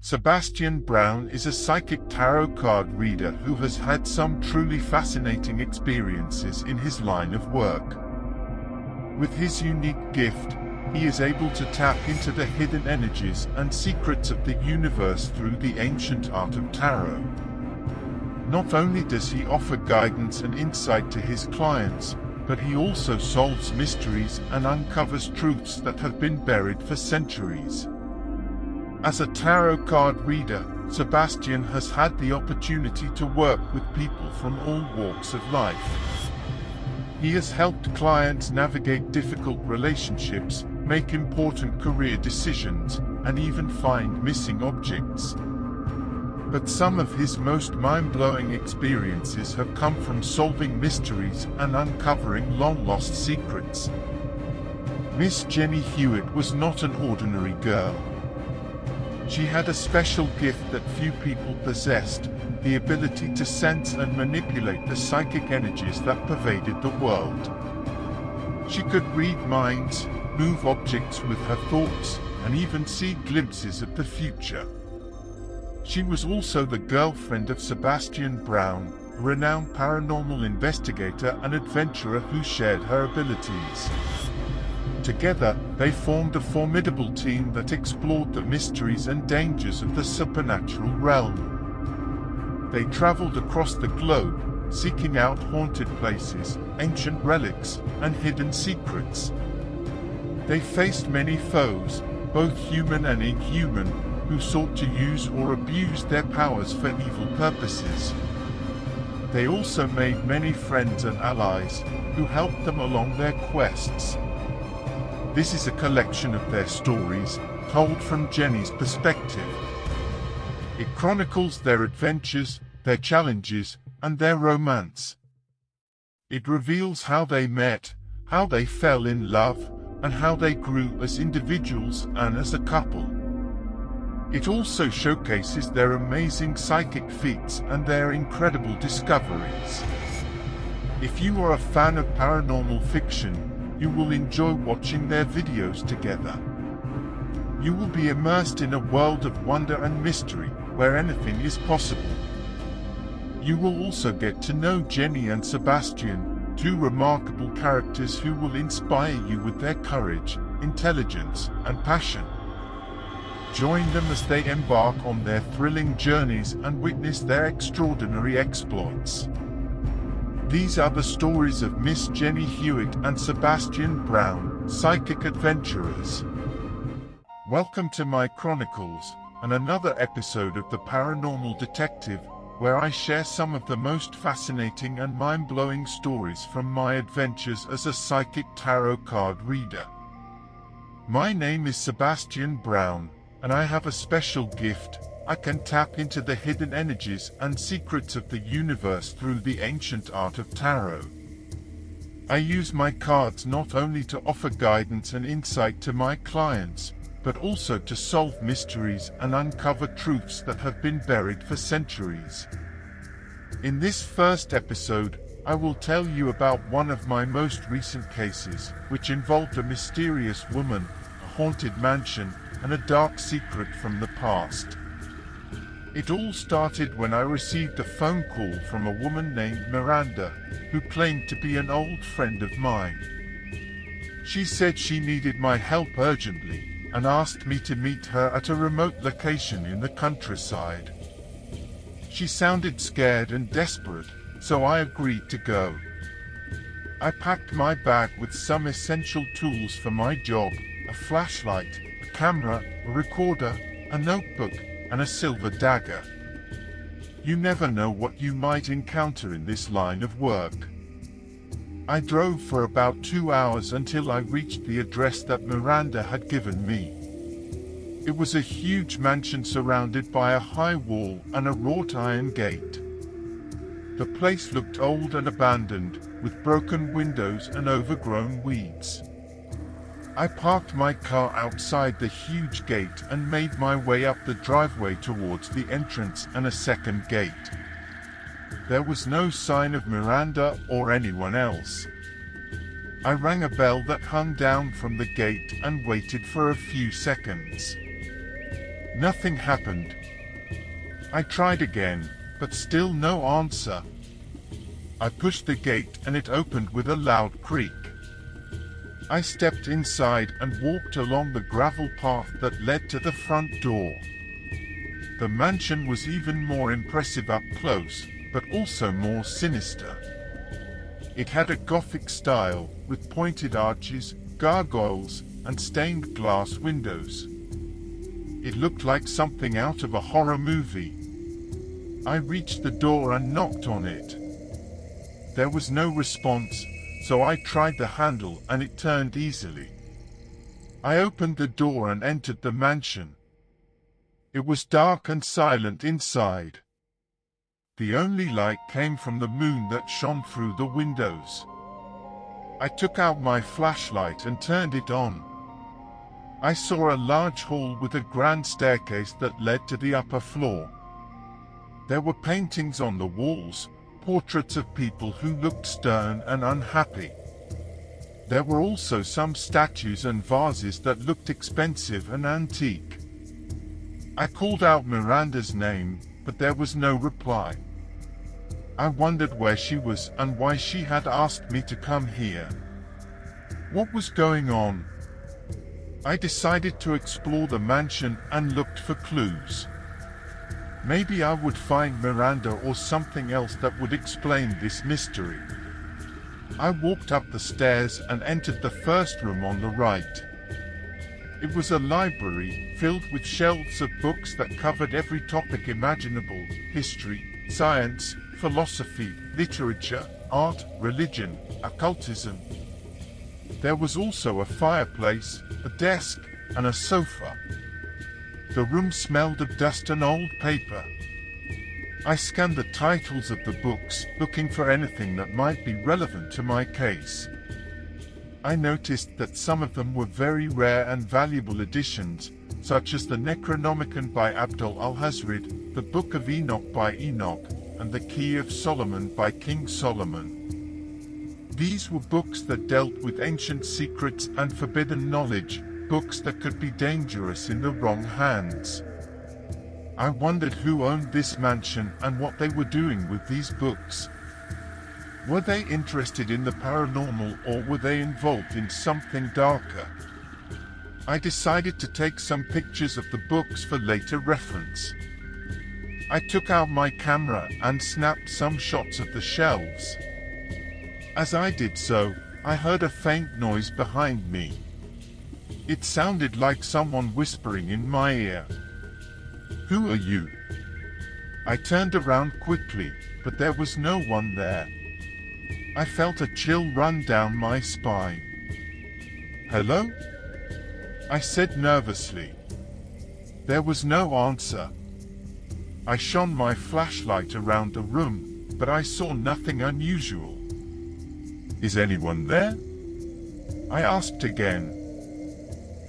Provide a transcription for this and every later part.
Sebastian Browne is a psychic tarot card reader who has had some truly fascinating experiences in his line of work. With his unique gift, he is able to tap into the hidden energies and secrets of the universe through the ancient art of tarot. Not only does he offer guidance and insight to his clients, but he also solves mysteries and uncovers truths that have been buried for centuries. As a tarot card reader, Sebastian has had the opportunity to work with people from all walks of life. He has helped clients navigate difficult relationships, make important career decisions, and even find missing objects. But some of his most mind-blowing experiences have come from solving mysteries and uncovering long-lost secrets. Miss Jenny Hewitt was not an ordinary girl. She had a special gift that few people possessed, the ability to sense and manipulate the psychic energies that pervaded the world. She could read minds, move objects with her thoughts, and even see glimpses of the future. She was also the girlfriend of Sebastian Browne, a renowned paranormal investigator and adventurer who shared her abilities. Together, they formed a formidable team that explored the mysteries and dangers of the supernatural realm. They traveled across the globe, seeking out haunted places, ancient relics, and hidden secrets. They faced many foes, both human and inhuman, who sought to use or abuse their powers for evil purposes. They also made many friends and allies, who helped them along their quests. This is a collection of their stories, told from Jenny's perspective. It chronicles their adventures, their challenges, and their romance. It reveals how they met, how they fell in love, and how they grew as individuals and as a couple. It also showcases their amazing psychic feats and their incredible discoveries. If you are a fan of paranormal fiction, you will enjoy watching their videos together. You will be immersed in a world of wonder and mystery, where anything is possible. You will also get to know Jenny and Sebastian, two remarkable characters who will inspire you with their courage, intelligence, and passion. Join them as they embark on their thrilling journeys and witness their extraordinary exploits. These are the stories of Miss Jenny Hewitt and Sebastian Browne, psychic adventurers. Welcome to my chronicles, and another episode of The Paranormal Detective, where I share some of the most fascinating and mind-blowing stories from my adventures as a psychic tarot card reader. My name is Sebastian Browne, and I have a special gift. I can tap into the hidden energies and secrets of the universe through the ancient art of tarot. I use my cards not only to offer guidance and insight to my clients, but also to solve mysteries and uncover truths that have been buried for centuries. In this first episode, I will tell you about one of my most recent cases, which involved a mysterious woman, a haunted mansion, and a dark secret from the past. It all started when I received a phone call from a woman named Miranda, who claimed to be an old friend of mine. She said she needed my help urgently, and asked me to meet her at a remote location in the countryside. She sounded scared and desperate, so I agreed to go. I packed my bag with some essential tools for my job: a flashlight, a camera, a recorder, a notebook, and a silver dagger. You never know what you might encounter in this line of work. I drove for about 2 hours until I reached the address that Miranda had given me. It was a huge mansion surrounded by a high wall and a wrought iron gate. The place looked old and abandoned, with broken windows and overgrown weeds. I parked my car outside the huge gate and made my way up the driveway towards the entrance and a second gate. There was no sign of Miranda or anyone else. I rang a bell that hung down from the gate and waited for a few seconds. Nothing happened. I tried again, but still no answer. I pushed the gate and it opened with a loud creak. I stepped inside and walked along the gravel path that led to the front door. The mansion was even more impressive up close, but also more sinister. It had a Gothic style, with pointed arches, gargoyles, and stained glass windows. It looked like something out of a horror movie. I reached the door and knocked on it. There was no response, so I tried the handle and it turned easily. I opened the door and entered the mansion. It was dark and silent inside. The only light came from the moon that shone through the windows. I took out my flashlight and turned it on. I saw a large hall with a grand staircase that led to the upper floor. There were paintings on the walls, portraits of people who looked stern and unhappy. There were also some statues and vases that looked expensive and antique. I called out Miranda's name, but there was no reply. I wondered where she was and why she had asked me to come here. What was going on? I decided to explore the mansion and looked for clues. Maybe I would find Miranda or something else that would explain this mystery. I walked up the stairs and entered the first room on the right. It was a library filled with shelves of books that covered every topic imaginable: history, science, philosophy, literature, art, religion, occultism. There was also a fireplace, a desk, and a sofa. The room smelled of dust and old paper. I scanned the titles of the books, looking for anything that might be relevant to my case. I noticed that some of them were very rare and valuable editions, such as the Necronomicon by Abdul al-Hazred, the Book of Enoch by Enoch, and the Key of Solomon by King Solomon. These were books that dealt with ancient secrets and forbidden knowledge, books that could be dangerous in the wrong hands. I wondered who owned this mansion and what they were doing with these books. Were they interested in the paranormal or were they involved in something darker? I decided to take some pictures of the books for later reference. I took out my camera and snapped some shots of the shelves. As I did so, I heard a faint noise behind me. It sounded like someone whispering in my ear. "Who are you?" I turned around quickly, but there was no one there. I felt a chill run down my spine. "Hello?" I said nervously. There was no answer. I shone my flashlight around the room, but I saw nothing unusual. "Is anyone there?" I asked again.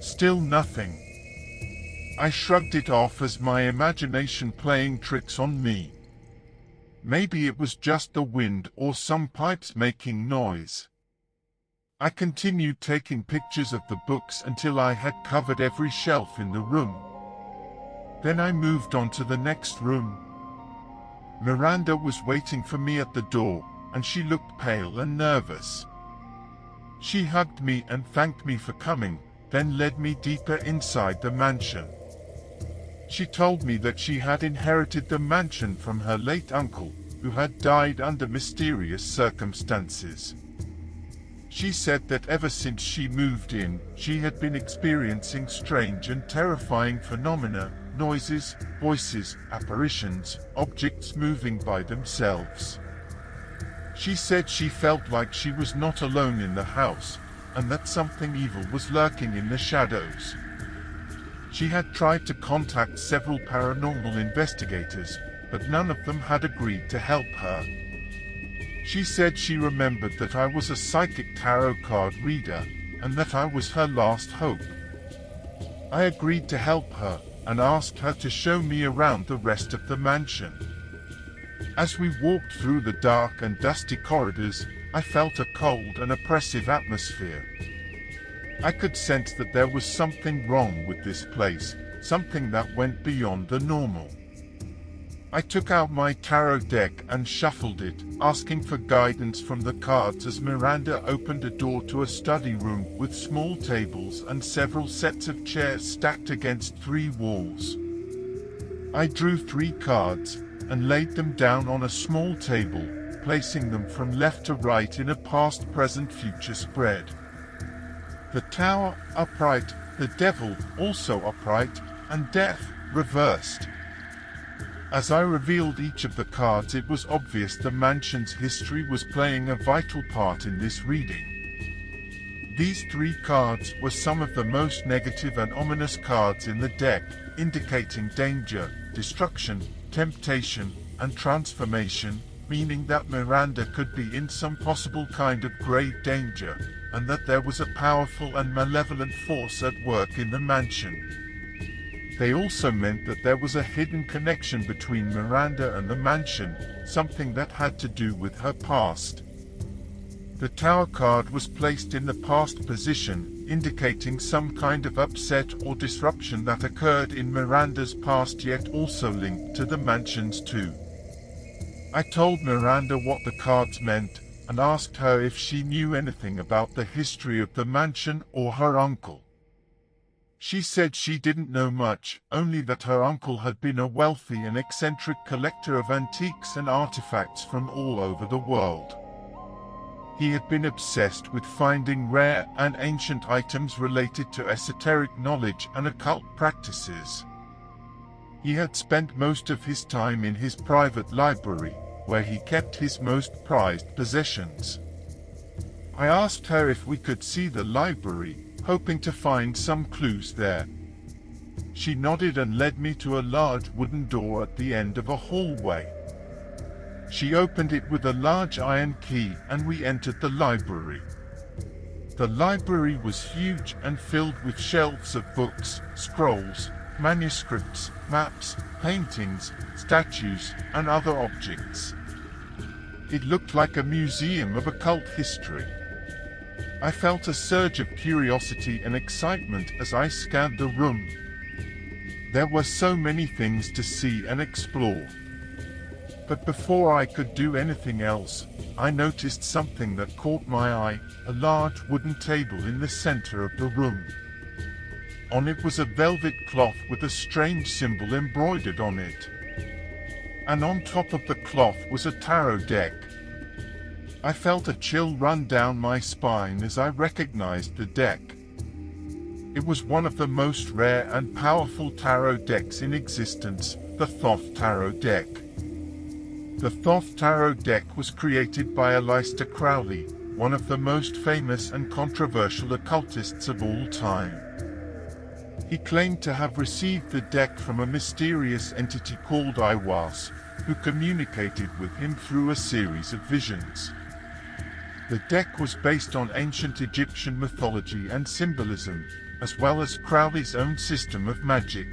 Still nothing. I shrugged it off as my imagination playing tricks on me. Maybe it was just the wind or some pipes making noise. I continued taking pictures of the books until I had covered every shelf in the room. Then I moved on to the next room. Miranda was waiting for me at the door, and she looked pale and nervous. She hugged me and thanked me for coming, then led me deeper inside the mansion. She told me that she had inherited the mansion from her late uncle, who had died under mysterious circumstances. She said that ever since she moved in, she had been experiencing strange and terrifying phenomena: noises, voices, apparitions, objects moving by themselves. She said she felt like she was not alone in the house, and that something evil was lurking in the shadows. She had tried to contact several paranormal investigators, but none of them had agreed to help her. She said she remembered that I was a psychic tarot card reader, and that I was her last hope. I agreed to help her, and asked her to show me around the rest of the mansion. As we walked through the dark and dusty corridors, I felt a cold and oppressive atmosphere. I could sense that there was something wrong with this place, something that went beyond the normal. I took out my tarot deck and shuffled it, asking for guidance from the cards as Miranda opened a door to a study room with small tables and several sets of chairs stacked against 3 walls. I drew 3 cards and laid them down on a small table, placing them from left to right in a past, present, future spread. The Tower upright, the Devil also upright, and Death reversed. As I revealed each of the cards, it was obvious the mansion's history was playing a vital part in this reading. These 3 cards were some of the most negative and ominous cards in the deck, indicating danger, destruction, temptation, and transformation, meaning that Miranda could be in some possible kind of grave danger, and that there was a powerful and malevolent force at work in the mansion. They also meant that there was a hidden connection between Miranda and the mansion, something that had to do with her past. The Tower card was placed in the past position, indicating some kind of upset or disruption that occurred in Miranda's past, yet also linked to the mansion's too. I told Miranda what the cards meant, and asked her if she knew anything about the history of the mansion or her uncle. She said she didn't know much, only that her uncle had been a wealthy and eccentric collector of antiques and artifacts from all over the world. He had been obsessed with finding rare and ancient items related to esoteric knowledge and occult practices. He had spent most of his time in his private library, where he kept his most prized possessions. I asked her if we could see the library, hoping to find some clues there. She nodded and led me to a large wooden door at the end of a hallway. She opened it with a large iron key and we entered the library. The library was huge and filled with shelves of books, scrolls, manuscripts, maps, paintings, statues, and other objects. It looked like a museum of occult history. I felt a surge of curiosity and excitement as I scanned the room. There were so many things to see and explore. But before I could do anything else, I noticed something that caught my eye, a large wooden table in the center of the room. On it was a velvet cloth with a strange symbol embroidered on it. And on top of the cloth was a tarot deck. I felt a chill run down my spine as I recognized the deck. It was one of the most rare and powerful tarot decks in existence, the Thoth Tarot deck. The Thoth Tarot deck was created by Aleister Crowley, one of the most famous and controversial occultists of all time. He claimed to have received the deck from a mysterious entity called Iwas, who communicated with him through a series of visions. The deck was based on ancient Egyptian mythology and symbolism, as well as Crowley's own system of magic.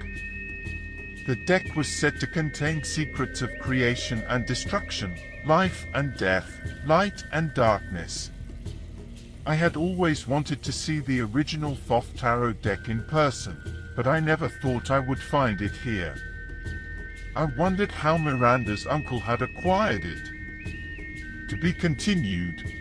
The deck was said to contain secrets of creation and destruction, life and death, light and darkness. I had always wanted to see the original Thoth Tarot deck in person, but I never thought I would find it here. I wondered how Miranda's uncle had acquired it. To be continued.